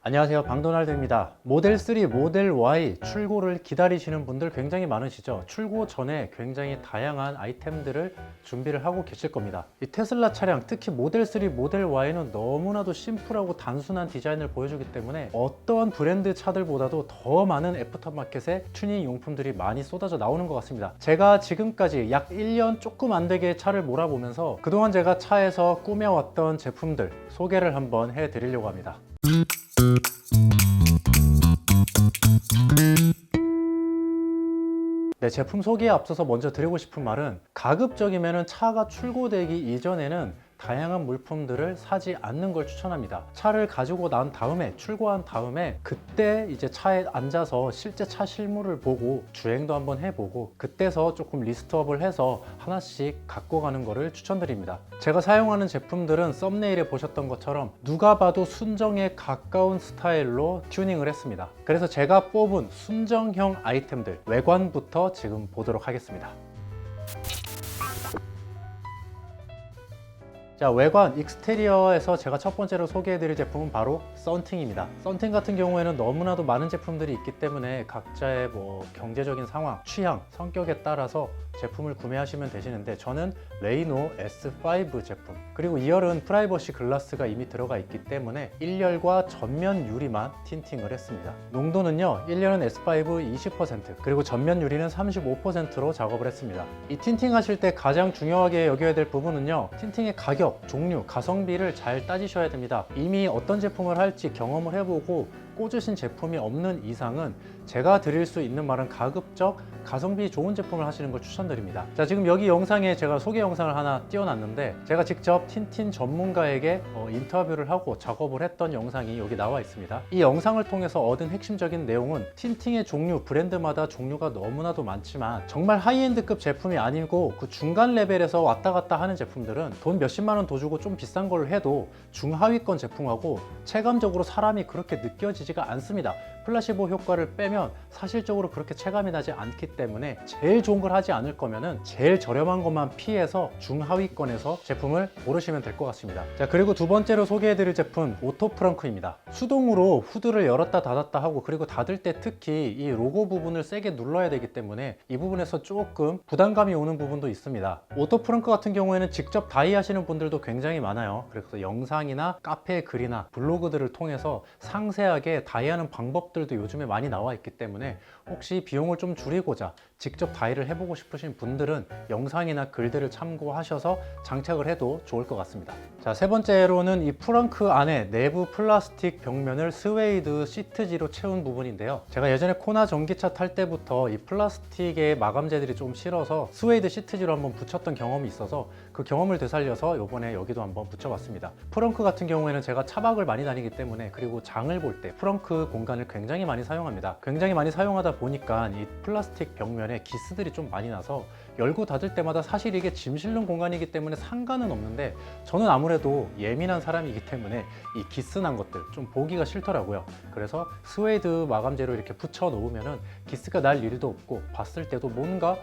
안녕하세요, 방도날드입니다. 모델 3, 모델 Y 출고를 기다리시는 분들 굉장히 많으시죠. 출고 전에 굉장히 다양한 아이템들을 준비를 하고 계실 겁니다. 이 테슬라 차량, 특히 모델 3, 모델 Y는 너무나도 심플하고 단순한 디자인을 보여주기 때문에 어떠한 브랜드 차들보다도 더 많은 애프터마켓에 튜닝 용품들이 많이 쏟아져 나오는 것 같습니다. 제가 지금까지 약 1년 조금 안 되게 차를 몰아보면서 그동안 제가 차에서 꾸며왔던 제품들 소개를 한번 해드리려고 합니다. 네, 제품 소개에 앞서서 먼저 드리고 싶은 말은 가급적이면 차가 출고되기 이전에는 다양한 물품들을 사지 않는 걸 추천합니다. 차를 가지고 난 다음에 출고한 다음에 그때 이제 차에 앉아서 실제 차 실물을 보고 주행도 한번 해보고 그때서 조금 리스트업을 해서 하나씩 갖고 가는 거를 추천드립니다. 제가 사용하는 제품들은 썸네일에 보셨던 것처럼 누가 봐도 순정에 가까운 스타일로 튜닝을 했습니다. 그래서 제가 뽑은 순정형 아이템들 외관부터 지금 보도록 하겠습니다. 자, 외관 익스테리어에서 제가 첫 번째로 소개해드릴 제품은 바로 썬팅입니다. 썬팅 같은 경우에는 너무나도 많은 제품들이 있기 때문에 각자의 경제적인 상황, 취향, 성격에 따라서 제품을 구매하시면 되시는데 저는 레이노 S5 제품 그리고 2열은 프라이버시 글라스가 이미 들어가 있기 때문에 1열과 전면 유리만 틴팅을 했습니다. 농도는요, 1열은 S5 20% 그리고 전면 유리는 35%로 작업을 했습니다. 이 틴팅 하실 때 가장 중요하게 여겨야 될 부분은요, 틴팅의 가격, 종류, 가성비를 잘 따지셔야 됩니다. 이미 어떤 제품을 할지 경험을 해보고 꽂으신 제품이 없는 이상은 제가 드릴 수 있는 말은 가급적 가성비 좋은 제품을 하시는 걸 추천드립니다. 자, 지금 여기 영상에 제가 소개 영상을 하나 띄워놨는데 제가 직접 틴팅 전문가에게 인터뷰를 하고 작업을 했던 영상이 여기 나와 있습니다. 이 영상을 통해서 얻은 핵심적인 내용은 틴팅의 종류, 브랜드마다 종류가 너무나도 많지만 정말 하이엔드급 제품이 아니고 그 중간 레벨에서 왔다 갔다 하는 제품들은 돈 몇십만 원 더 주고 좀 비싼 걸 해도 중하위권 제품하고 체감적으로 사람이 그렇게 느껴지지가 않습니다. 플라시보 효과를 빼면 사실적으로 그렇게 체감이 나지 않기 때문에 제일 좋은 걸 하지 않을 거면은 제일 저렴한 것만 피해서 중하위권에서 제품을 고르시면 될 것 같습니다. 자, 그리고 두 번째로 소개해드릴 제품 오토 프렁크입니다. 수동으로 후드를 열었다 닫았다 하고 그리고 닫을 때 특히 이 로고 부분을 세게 눌러야 되기 때문에 이 부분에서 조금 부담감이 오는 부분도 있습니다. 오토 프렁크 같은 경우에는 직접 다이 하시는 분들도 굉장히 많아요. 그래서 영상이나 카페 글이나 블로그들을 통해서 상세하게 다이하는 방법들도 요즘에 많이 나와 있기 때문에 혹시 비용을 좀 줄이고자 직접 다이를 해보고 싶으신 분들은 영상이나 글들을 참고하셔서 장착을 해도 좋을 것 같습니다. 자, 세 번째로는 이 프렁크 안에 내부 플라스틱 벽면을 스웨이드 시트지로 채운 부분인데요. 제가 예전에 코나 전기차 탈 때부터 이 플라스틱의 마감재들이 좀 싫어서 스웨이드 시트지로 한번 붙였던 경험이 있어서 그 경험을 되살려서 이번에 여기도 한번 붙여봤습니다. 프렁크 같은 경우에는 제가 차박을 많이 다니기 때문에 그리고 장을 볼 때 프렁크 공간을 굉장히 많이 사용합니다. 굉장히 많이 사용하다 보니까 이 플라스틱 벽면에 기스들이 좀 많이 나서 열고 닫을 때마다 사실 이게 짐 실는 공간이기 때문에 상관은 없는데 저는 아무래도 예민한 사람이기 때문에 이 기스 난 것들 좀 보기가 싫더라고요. 그래서 스웨이드 마감재로 이렇게 붙여 놓으면은 기스가 날 일도 없고 봤을 때도 뭔가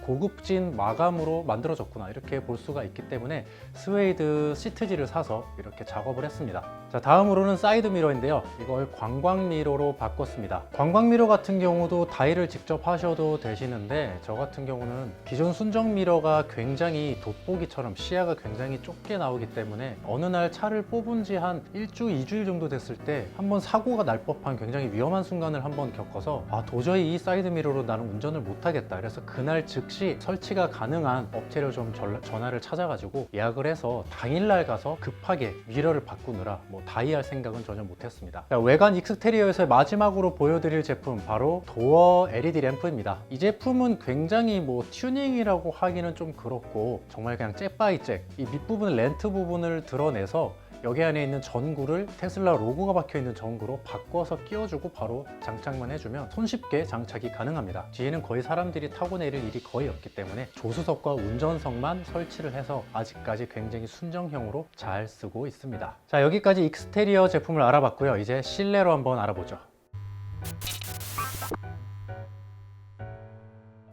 고급진 마감으로 만들어졌구나 이렇게 볼 수가 있기 때문에 스웨이드 시트지를 사서 이렇게 작업을 했습니다. 자, 다음으로는 사이드 미러인데요. 이걸 광광 미러로 바꿨습니다. 광광 미러 같은 경우도 다이를 직접 하셔도 되시는데 저 같은 경우는 기존 순정 미러가 굉장히 돋보기처럼 시야가 굉장히 좁게 나오기 때문에 어느 날 차를 뽑은 지 한 1주, 2주일 정도 됐을 때 한번 사고가 날 법한 굉장히 위험한 순간을 한번 겪어서 도저히 이 사이드 미러로 나는 운전을 못하겠다. 그래서 그날 즉시 설치가 가능한 업체를 좀 전화를 찾아가지고 예약을 해서 당일날 가서 급하게 미러를 바꾸느라 다이할 생각은 전혀 못했습니다. 자, 외관 익스테리어에서 마지막으로 보여드릴 제품 바로 도어 LED 램프입니다. 이 제품은 굉장히 튜닝이라고 하기는 좀 그렇고 정말 그냥 잭 바이 잭 이 밑부분 렌트 부분을 드러내서 여기 안에 있는 전구를 테슬라 로고가 박혀있는 전구로 바꿔서 끼워주고 바로 장착만 해주면 손쉽게 장착이 가능합니다. 뒤에는 거의 사람들이 타고 내릴 일이 거의 없기 때문에 조수석과 운전석만 설치를 해서 아직까지 굉장히 순정형으로 잘 쓰고 있습니다. 자, 여기까지 익스테리어 제품을 알아봤고요. 이제 실내로 한번 알아보죠.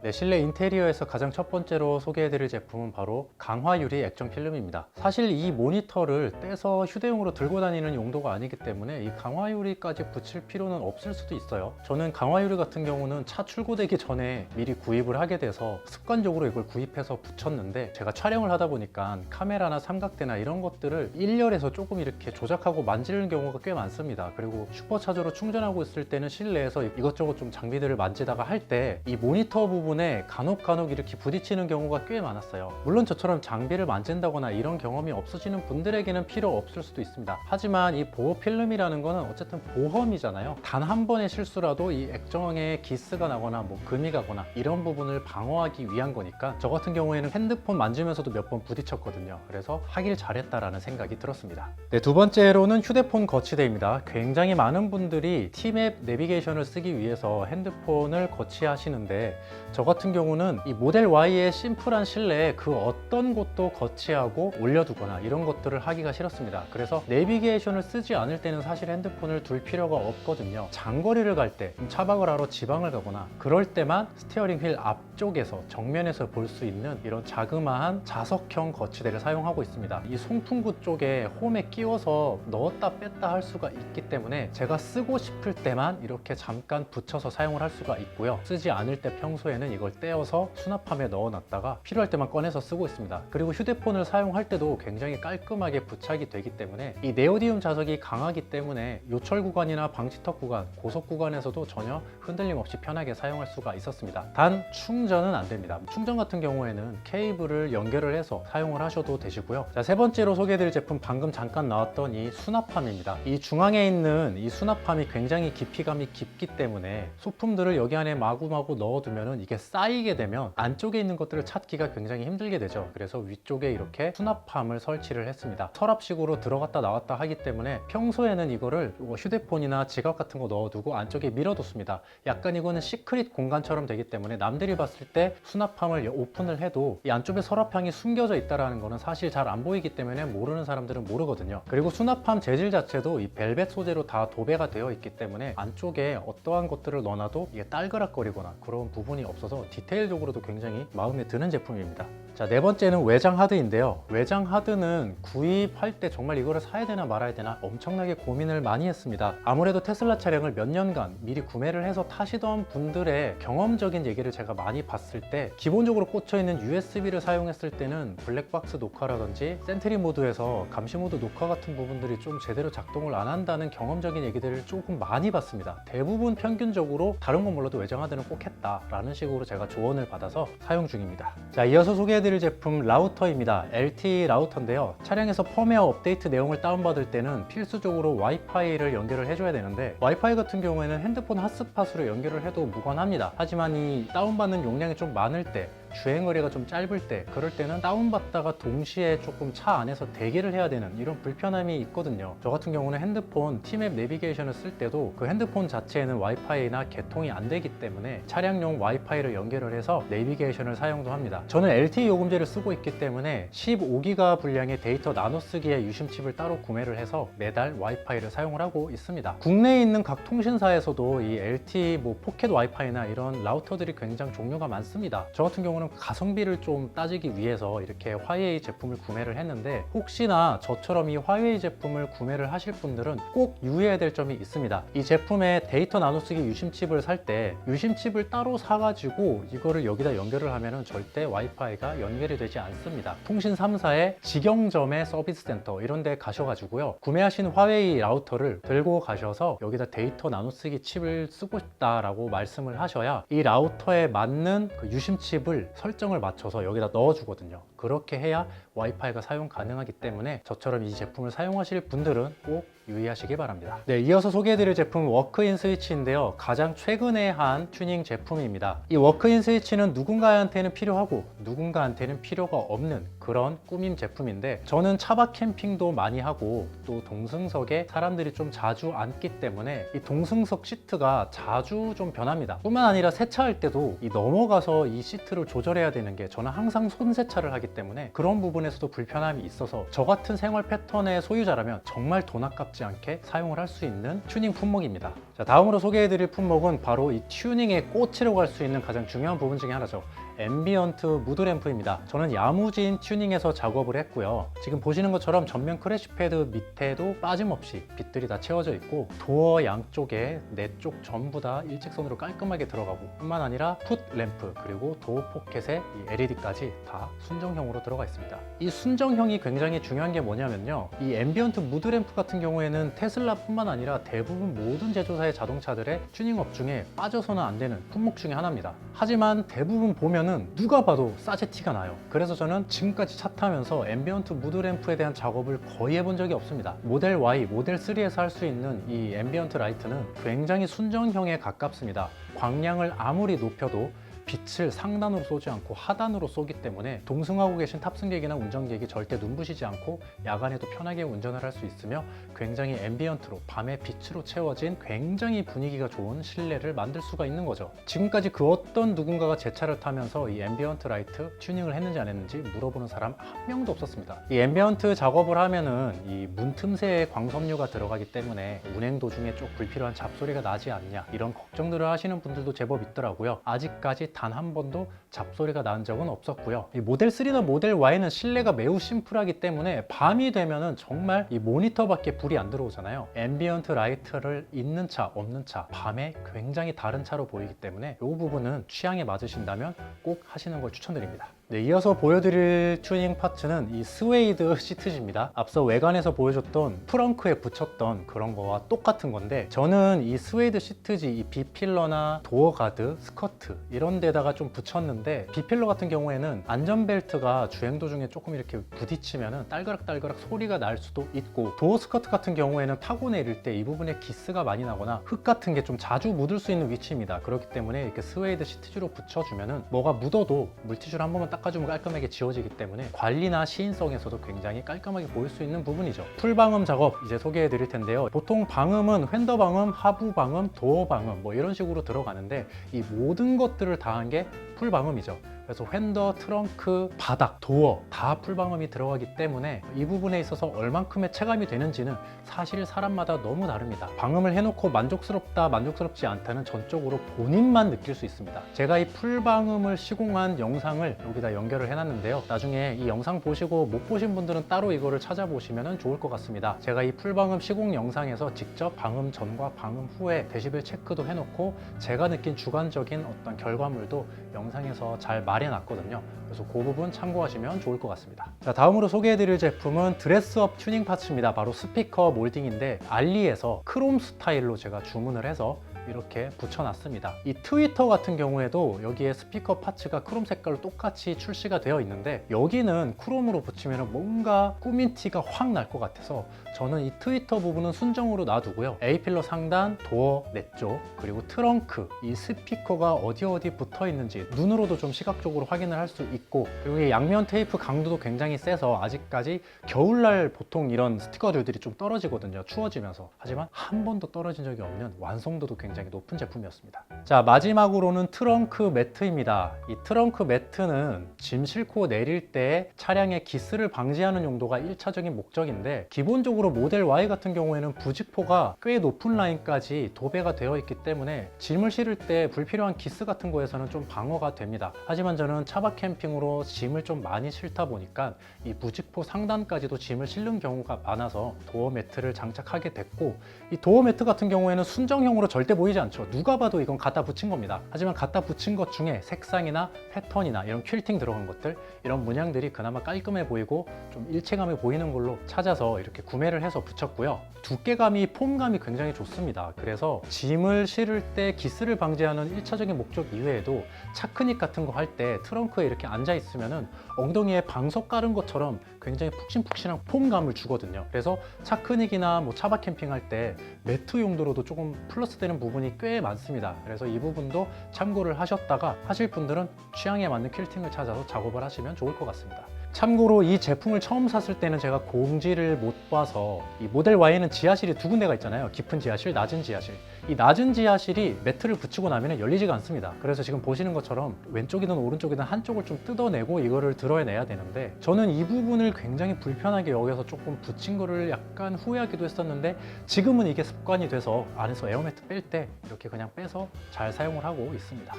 네, 실내 인테리어에서 가장 첫 번째로 소개해드릴 제품은 바로 강화유리 액정 필름입니다. 사실 이 모니터를 떼서 휴대용으로 들고 다니는 용도가 아니기 때문에 이 강화유리까지 붙일 필요는 없을 수도 있어요. 저는 강화유리 같은 경우는 차 출고되기 전에 미리 구입을 하게 돼서 습관적으로 이걸 구입해서 붙였는데, 제가 촬영을 하다 보니까 카메라나 삼각대나 이런 것들을 일렬에서 조금 이렇게 조작하고 만지는 경우가 꽤 많습니다. 그리고 슈퍼차저로 충전하고 있을 때는 실내에서 이것저것 좀 장비들을 만지다가 할 때 이 모니터 부분에 간혹 이렇게 부딪히는 경우가 꽤 많았어요. 물론 저처럼 장비를 만진다거나 이런 경험이 없으시는 분들에게는 필요 없을 수도 있습니다. 하지만 이 보호 필름이라는 거는 어쨌든 보험이잖아요. 단 한 번의 실수라도 이 액정에 기스가 나거나 뭐 금이 가거나 이런 부분을 방어하기 위한 거니까, 저 같은 경우에는 핸드폰 만지면서도 몇 번 부딪혔거든요. 그래서 하길 잘했다라는 생각이 들었습니다. 네, 두 번째로는 휴대폰 거치대입니다. 굉장히 많은 분들이 T맵 내비게이션을 쓰기 위해서 핸드폰을 거치하시는데, 저 같은 경우는 이 모델 Y의 심플한 실내에 그 어떤 곳도 거치하고 올려두거나 이런 것들을 하기가 싫었습니다. 그래서 내비게이션을 쓰지 않을 때는 사실 핸드폰을 둘 필요가 없거든요. 장거리를 갈 때, 차박을 하러 지방을 가거나 그럴 때만 스티어링 휠 앞쪽에서 정면에서 볼 수 있는 이런 자그마한 자석형 거치대를 사용하고 있습니다. 이 송풍구 쪽에 홈에 끼워서 넣었다 뺐다 할 수가 있기 때문에 제가 쓰고 싶을 때만 이렇게 잠깐 붙여서 사용을 할 수가 있고요. 쓰지 않을 때 평소에는 이걸 떼어서 수납함에 넣어놨다가 필요할 때만 꺼내서 쓰고 있습니다. 그리고 휴대폰을 사용할 때도 굉장히 깔끔하게 부착이 되기 때문에 이 네오디움 자석이 강하기 때문에 요철 구간이나 방지턱 구간, 고속 구간에서도 전혀 흔들림 없이 편하게 사용할 수가 있었습니다. 단 충전은 안 됩니다. 충전 같은 경우에는 케이블을 연결을 해서 사용을 하셔도 되시고요. 자, 세 번째로 소개해드릴 제품, 방금 잠깐 나왔던 이 수납함입니다. 이 중앙에 있는 이 수납함이 굉장히 깊이감이 깊기 때문에 소품들을 여기 안에 마구마구 넣어두면 이게 쌓이게 되면 안쪽에 있는 것들을 찾기가 굉장히 힘들게 되죠. 그래서 위쪽에 이렇게 수납함을 설치를 했습니다. 서랍식으로 들어갔다 나왔다 하기 때문에 평소에는 이거를 휴대폰이나 지갑 같은 거 넣어두고 안쪽에 밀어뒀습니다. 약간 이거는 시크릿 공간처럼 되기 때문에 남들이 봤을 때 수납함을 오픈을 해도 이 안쪽에 서랍향이 숨겨져 있다는 거는 사실 잘 안 보이기 때문에 모르는 사람들은 모르거든요. 그리고 수납함 재질 자체도 이 벨벳 소재로 다 도배가 되어 있기 때문에 안쪽에 어떠한 것들을 넣어놔도 이게 딸그락거리거나 그런 부분이 없어서 디테일적으로도 굉장히 마음에 드는 제품입니다. 자, 네 번째는 외장 하드인데요. 외장 하드는 구입할 때 정말 이거를 사야 되나 말아야 되나 엄청나게 고민을 많이 했습니다. 아무래도 테슬라 차량을 몇 년간 미리 구매를 해서 타시던 분들의 경험적인 얘기를 제가 많이 봤을 때, 기본적으로 꽂혀있는 USB를 사용했을 때는 블랙박스 녹화라든지 센트리 모드에서 감시 모드 녹화 같은 부분들이 좀 제대로 작동을 안 한다는 경험적인 얘기들을 조금 많이 봤습니다. 대부분 평균적으로 다른 건 몰라도 외장 하드는 꼭 했다라는 식으로 제가 조언을 받아서 사용 중입니다. 자, 이어서 소개해드릴 제품 라우터입니다. LTE 라우터인데요. 차량에서 펌웨어 업데이트 내용을 다운받을 때는 필수적으로 와이파이를 연결을 해줘야 되는데, 와이파이 같은 경우에는 핸드폰 핫스팟으로 연결을 해도 무관합니다. 하지만 이 다운받는 용량이 좀 많을 때, 주행거리가 좀 짧을 때, 그럴 때는 다운받다가 동시에 조금 차 안에서 대기를 해야 되는 이런 불편함이 있거든요. 저 같은 경우는 핸드폰 T맵 내비게이션을 쓸 때도 그 핸드폰 자체에는 와이파이나 개통이 안 되기 때문에 차량용 와이파이를 연결을 해서 내비게이션을 사용도 합니다. 저는 LTE 요금제를 쓰고 있기 때문에 15기가 분량의 데이터 나눠쓰기에 유심칩을 따로 구매를 해서 매달 와이파이를 사용을 하고 있습니다. 국내에 있는 각 통신사에서도 이 LTE 포켓 와이파이나 이런 라우터들이 굉장히 종류가 많습니다. 저 같은 경우는 가성비를 좀 따지기 위해서 이렇게 화웨이 제품을 구매를 했는데, 혹시나 저처럼 이 화웨이 제품을 구매를 하실 분들은 꼭 유의해야 될 점이 있습니다. 이 제품에 데이터 나눠쓰기 유심칩을 살 때 유심칩을 따로 사가지고 이거를 여기다 연결을 하면은 절대 와이파이가 연결이 되지 않습니다. 통신 3사의 직영점의 서비스 센터 이런 데 가셔가지고요, 구매하신 화웨이 라우터를 들고 가셔서 여기다 데이터 나눠쓰기 칩을 쓰고 싶다라고 말씀을 하셔야 이 라우터에 맞는 그 유심칩을 설정을 맞춰서 여기다 넣어주거든요. 그렇게 해야 와이파이가 사용 가능하기 때문에 저처럼 이 제품을 사용하실 분들은 꼭 유의하시기 바랍니다. 네, 이어서 소개해드릴 제품은 워크인 스위치인데요. 가장 최근에 한 튜닝 제품입니다. 이 워크인 스위치는 누군가한테는 필요하고 누군가한테는 필요가 없는 그런 꾸밈 제품인데, 저는 차박 캠핑도 많이 하고 또 동승석에 사람들이 좀 자주 앉기 때문에 이 동승석 시트가 자주 좀 변합니다. 뿐만 아니라 세차할 때도 이 넘어가서 이 시트를 조절해야 되는 게, 저는 항상 손 세차를 하기 때문에 그런 부분에서도 불편함이 있어서 저 같은 생활 패턴의 소유자라면 정말 돈 아깝지 않게 사용을 할 수 있는 튜닝 품목입니다. 자, 다음으로 소개해드릴 품목은 바로 이 튜닝의 꽃이라고 할 수 있는 가장 중요한 부분 중에 하나죠. 앰비언트 무드 램프입니다. 저는 야무진 튜닝에서 작업을 했고요. 지금 보시는 것처럼 전면 크래쉬 패드 밑에도 빠짐없이 빛들이 다 채워져 있고 도어 양쪽에 네 쪽 전부 다 일직선으로 깔끔하게 들어가고 뿐만 아니라 풋 램프 그리고 도어 포켓에 이 LED까지 다 순정형으로 들어가 있습니다. 이 순정형이 굉장히 중요한 게 뭐냐면요. 이 앰비언트 무드 램프 같은 경우에는 테슬라뿐만 아니라 대부분 모든 제조사의 자동차들의 튜닝업 중에 빠져서는 안 되는 품목 중에 하나입니다. 하지만 대부분 보면은 누가 봐도 싸제 티가 나요. 그래서 저는 지금까지 차 타면서 앰비언트 무드 램프에 대한 작업을 거의 해본 적이 없습니다. 모델 Y, 모델 3에서 할 수 있는 이 앰비언트 라이트는 굉장히 순정형에 가깝습니다. 광량을 아무리 높여도 빛을 상단으로 쏘지 않고 하단으로 쏘기 때문에 동승하고 계신 탑승객이나 운전객이 절대 눈부시지 않고 야간에도 편하게 운전을 할 수 있으며 굉장히 앰비언트로 밤에 빛으로 채워진 굉장히 분위기가 좋은 실내를 만들 수가 있는 거죠. 지금까지 그 어떤 누군가가 제 차를 타면서 이 앰비언트 라이트 튜닝을 했는지 안 했는지 물어보는 사람 한 명도 없었습니다. 이 앰비언트 작업을 하면은 이 문틈새에 광섬유가 들어가기 때문에 운행 도중에 좀 불필요한 잡소리가 나지 않냐 이런 걱정들을 하시는 분들도 제법 있더라고요. 아직까지 단 한 번도 잡소리가 난 적은 없었고요. 이 모델 3나 모델 Y는 실내가 매우 심플하기 때문에 밤이 되면은 정말 이 모니터밖에 불이 안 들어오잖아요. 앰비언트 라이트를 있는 차, 없는 차, 밤에 굉장히 다른 차로 보이기 때문에 이 부분은 취향에 맞으신다면 꼭 하시는 걸 추천드립니다. 네, 이어서 보여드릴 튜닝 파츠는 이 스웨이드 시트지입니다. 앞서 외관에서 보여줬던 트렁크에 붙였던 그런 거와 똑같은 건데 저는 이 스웨이드 시트지 이 B필러나 도어 가드, 스커트 이런 데다가 좀 붙였는데 B필러 같은 경우에는 안전벨트가 주행 도중에 조금 이렇게 부딪히면 딸그락딸그락 소리가 날 수도 있고 도어 스커트 같은 경우에는 타고 내릴 때 이 부분에 기스가 많이 나거나 흙 같은 게 좀 자주 묻을 수 있는 위치입니다. 그렇기 때문에 이렇게 스웨이드 시트지로 붙여주면 뭐가 묻어도 물티슈로 한 번만 닦아주면 깔끔하게 지워지기 때문에 관리나 시인성에서도 굉장히 깔끔하게 보일 수 있는 부분이죠. 풀방음 작업 이제 소개해 드릴 텐데요. 보통 방음은 휀더 방음, 하부 방음, 도어 방음 뭐 이런 식으로 들어가는데 이 모든 것들을 다 한 게 풀방음이죠. 그래서 휀더, 트렁크, 바닥, 도어 다 풀방음이 들어가기 때문에 이 부분에 있어서 얼만큼의 체감이 되는지는 사실 사람마다 너무 다릅니다. 방음을 해놓고 만족스럽다, 만족스럽지 않다는 전적으로 본인만 느낄 수 있습니다. 제가 이 풀방음을 시공한 영상을 여기다 연결을 해놨는데요. 나중에 이 영상 보시고 못 보신 분들은 따로 이거를 찾아보시면 좋을 것 같습니다. 제가 이 풀방음 시공 영상에서 직접 방음 전과 방음 후에 데시벨 체크도 해놓고 제가 느낀 주관적인 어떤 결과물도 영상에서 잘 마련해놨거든요. 그래서 그 부분 참고하시면 좋을 것 같습니다. 자, 다음으로 소개해드릴 제품은 드레스업 튜닝 파츠입니다. 바로 스피커 몰딩인데 알리에서 크롬 스타일로 제가 주문을 해서 이렇게 붙여놨습니다. 이 트위터 같은 경우에도 여기에 스피커 파츠가 크롬 색깔로 똑같이 출시가 되어 있는데 여기는 크롬으로 붙이면 뭔가 꾸민 티가 확 날 것 같아서 저는 이 트위터 부분은 순정으로 놔두고요. A필러 상단, 도어 넷쪽, 그리고 트렁크 이 스피커가 어디 붙어 있는지 눈으로도 좀 시각적으로 확인을 할 수 있고 그리고 이 양면 테이프 강도도 굉장히 세서 아직까지 겨울날 보통 이런 스티커들이 좀 떨어지거든요. 추워지면서. 하지만 한 번도 떨어진 적이 없는 완성도도 굉장히 높은 제품이었습니다. 자, 마지막으로는 트렁크 매트입니다. 이 트렁크 매트는 짐 싣고 내릴 때 차량의 기스를 방지하는 용도가 1차적인 목적인데 기본적으로 모델 Y 같은 경우에는 부직포가 꽤 높은 라인까지 도배가 되어 있기 때문에 짐을 실을 때 불필요한 기스 같은 거에서는 좀 방어가 됩니다. 하지만 저는 차박 캠핑으로 짐을 좀 많이 실다 보니까 이 부직포 상단까지도 짐을 실는 경우가 많아서 도어 매트를 장착하게 됐고 이 도어 매트 같은 경우에는 순정형으로 절대 보이지 않죠. 누가 봐도 이건 갖다 붙인 겁니다. 하지만 갖다 붙인 것 중에 색상이나 패턴이나 이런 퀼팅 들어간 것들 이런 문양들이 그나마 깔끔해 보이고 좀 일체감이 보이는 걸로 찾아서 이렇게 구매를 해서 붙였고요. 두께감이 폼감이 굉장히 좋습니다. 그래서 짐을 실을 때 기스를 방지하는 1차적인 목적 이외에도 차크닉 같은 거 할 때 트렁크에 이렇게 앉아 있으면은 엉덩이에 방석 깔은 것처럼 굉장히 푹신푹신한 폼감을 주거든요. 그래서 차크닉이나 뭐 차박 캠핑할 때 매트 용도로도 조금 플러스 되는 부분이 꽤 많습니다. 그래서 이 부분도 참고를 하셨다가 하실 분들은 취향에 맞는 퀼팅을 찾아서 작업을 하시면 좋을 것 같습니다. 참고로 이 제품을 처음 샀을 때는 제가 공지를 못 봐서 이 모델 Y에는 지하실이 두 군데가 있잖아요. 깊은 지하실, 낮은 지하실. 이 낮은 지하실이 매트를 붙이고 나면 열리지가 않습니다. 그래서 지금 보시는 것처럼 왼쪽이든 오른쪽이든 한쪽을 좀 뜯어내고 이거를 드러내야 되는데 저는 이 부분을 굉장히 불편하게 여기서 조금 붙인 거를 약간 후회하기도 했었는데 지금은 이게 습관이 돼서 안에서 에어매트 뺄 때 이렇게 그냥 빼서 잘 사용을 하고 있습니다.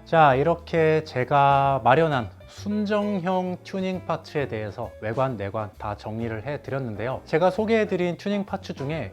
자, 이렇게 제가 마련한 순정형 튜닝 파츠에 대해서 외관, 내관 다 정리를 해드렸는데요. 제가 소개해드린 튜닝 파츠 중에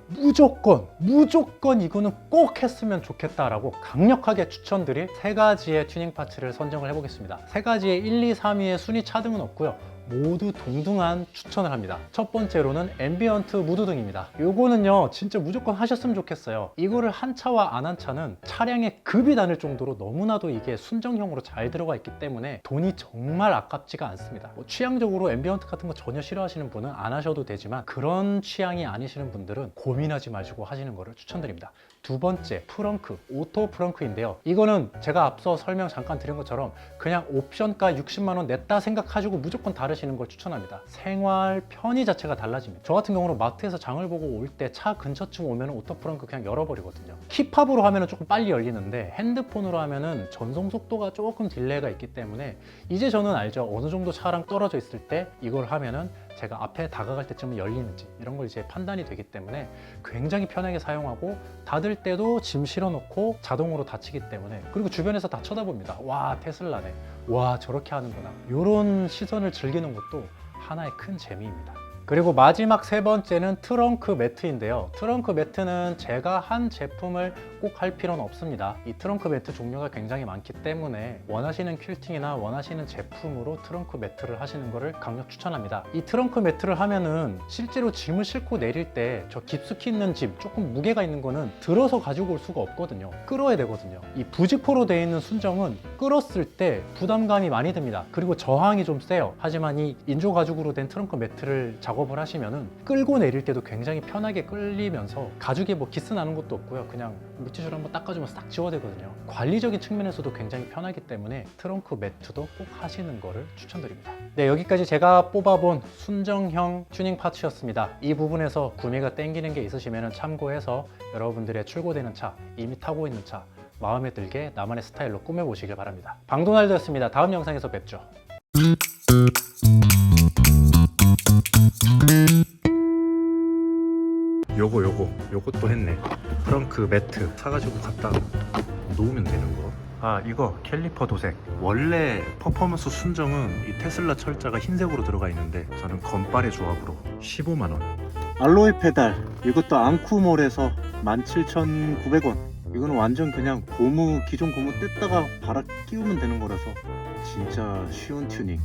무조건 이거는 꼭 했으면 좋겠다라고 강력하게 추천드릴 3가지의 튜닝 파츠를 선정을 해보겠습니다. 3가지의 1, 2, 3위의 순위 차등은 없고요. 모두 동등한 추천을 합니다. 첫 번째로는 앰비언트 무드등입니다. 요거는요 진짜 무조건 하셨으면 좋겠어요. 이거를 한 차와 안 한 차는 차량의 급이 나눌 정도로 너무나도 이게 순정형으로 잘 들어가 있기 때문에 돈이 정말 아깝지가 않습니다. 뭐 취향적으로 앰비언트 같은 거 전혀 싫어하시는 분은 안 하셔도 되지만 그런 취향이 아니시는 분들은 고민하지 마시고 하시는 거를 추천드립니다. 두 번째, 프렁크, 오토 프렁크인데요. 이거는 제가 앞서 설명 잠깐 드린 것처럼 그냥 옵션가 60만 원 냈다 생각하시고 무조건 다르시는 걸 추천합니다. 생활 편의 자체가 달라집니다. 저 같은 경우는 마트에서 장을 보고 올 때 차 근처쯤 오면 오토 프렁크 그냥 열어버리거든요. 키팝으로 하면 조금 빨리 열리는데 핸드폰으로 하면 전송 속도가 조금 딜레이가 있기 때문에 이제 저는 알죠. 어느 정도 차랑 떨어져 있을 때 이걸 하면은 제가 앞에 다가갈 때쯤은 열리는지 이런 걸 이제 판단이 되기 때문에 굉장히 편하게 사용하고 닫을 때도 짐 실어놓고 자동으로 닫히기 때문에 그리고 주변에서 다 쳐다봅니다. 와, 테슬라네. 와, 저렇게 하는구나. 이런 시선을 즐기는 것도 하나의 큰 재미입니다. 그리고 마지막 3번째는 트렁크 매트인데요. 트렁크 매트는 제가 한 제품을 꼭 할 필요는 없습니다. 이 트렁크 매트 종류가 굉장히 많기 때문에 원하시는 퀼팅이나 원하시는 제품으로 트렁크 매트를 하시는 것을 강력 추천합니다. 이 트렁크 매트를 하면은 실제로 짐을 싣고 내릴 때 저 깊숙이 있는 짐, 조금 무게가 있는 거는 들어서 가지고 올 수가 없거든요. 끌어야 되거든요. 이 부직포로 되어 있는 순정은 끌었을 때 부담감이 많이 듭니다. 그리고 저항이 좀 세요. 하지만 이 인조 가죽으로 된 트렁크 매트를 작업을 하시면은 끌고 내릴 때도 굉장히 편하게 끌리면서 가죽에 뭐 기스 나는 것도 없고요. 그냥 물티슈로 한번 닦아주면 싹 지워되거든요. 관리적인 측면에서도 굉장히 편하기 때문에 트렁크 매트도 꼭 하시는 거를 추천드립니다. 네, 여기까지 제가 뽑아본 순정형 튜닝 파츠였습니다. 이 부분에서 구매가 땡기는 게 있으시면 참고해서 여러분들의 출고되는 차, 이미 타고 있는 차 마음에 들게 나만의 스타일로 꾸며보시길 바랍니다. 방도날드였습니다. 다음 영상에서 뵙죠. 요것도 했네. 프렁크 매트 사가지고 갖다 놓으면 되는 거. 아, 이거 캘리퍼 도색. 원래 퍼포먼스 순정은 이 테슬라 철자가 흰색으로 들어가 있는데 저는 건빨의 조합으로 15만 원. 알로에 페달. 이것도 앙쿠몰에서 17,900원. 이거는 완전 그냥 기존 고무 뜯다가 갈아 끼우면 되는 거라서 진짜 쉬운 튜닝.